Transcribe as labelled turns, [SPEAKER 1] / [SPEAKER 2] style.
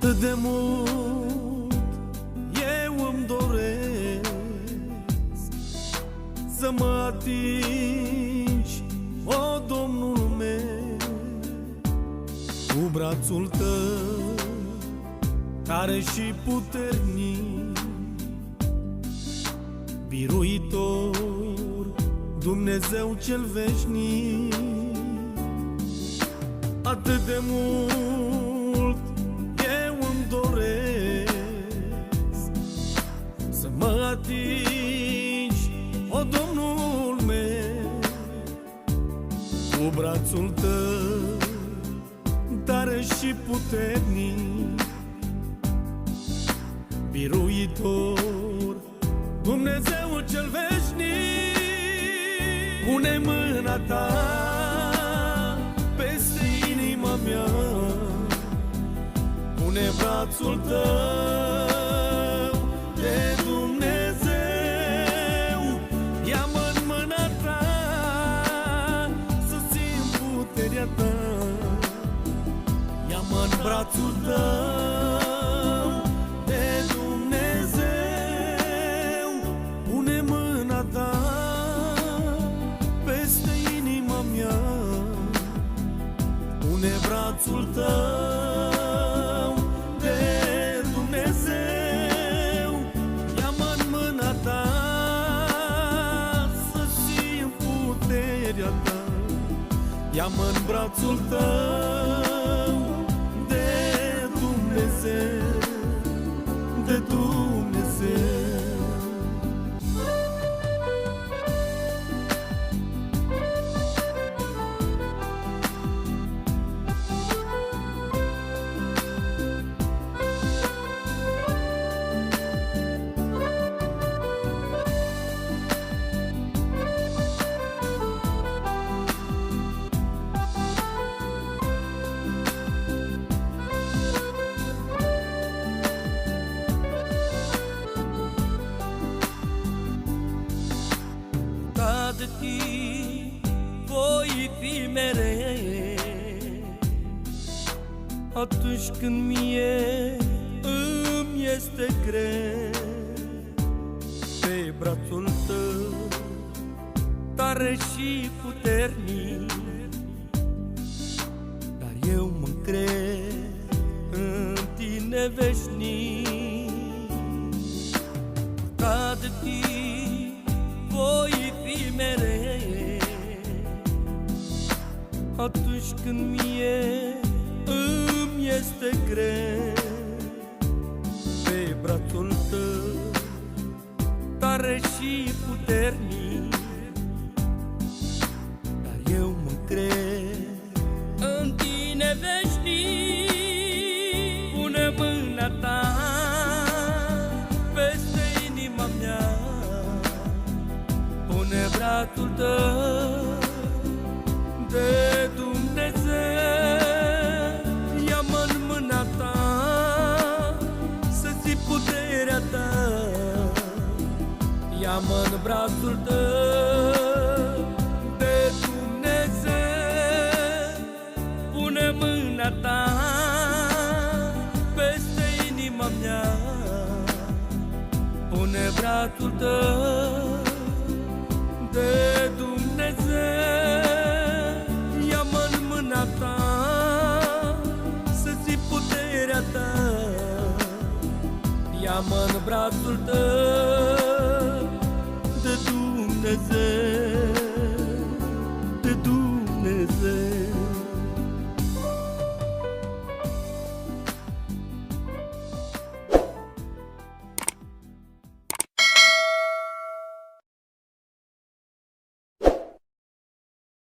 [SPEAKER 1] Atât de mult eu îmi doresc să mă atingi, o Domnul meu, cu brațul tău tare și puternic, biruitor, Dumnezeu cel veșnic. Atât de mult eu îmi doresc să mă atingi, o Domnul meu, cu brațul tău tare și puternic, biruitor, Dumnezeu cel veșnic. Pune mâna ta peste inima mea, pune brațul tău de Dumnezeu, ia-mă în mâna ta să simt puterea ta, ia-mă în brațul tău de Dumnezeu, pune mâna ta peste inima mea, pune brațul tău de Dumnezeu, ia-mă în mâna ta să simt puterea ta, ia-mă în brațul tău de Dumnezeu, de Dumnezeu.
[SPEAKER 2] De tine voi fi mereu, atunci când mie îmi este greu. Pe brațul tău tare și puternic, dar eu mă încred în tine veșnic. Ca de tine voi fi mereu, atunci când mie îmi este greu. Pe brațul tău tare și puternic, dar eu mă încred în tine veșnic. Pune mâna ta peste inima mea, pune brațul tău de Dumnezeu, ia-mă în mâna ta să simt puterea ta, ia-mă în brațul tău de Dumnezeu, pune mâna ta peste inima mea, pune brațul tău de Dumnezeu, ia-mă în mâna ta să simt puterea ta, ia-mă în brațul tău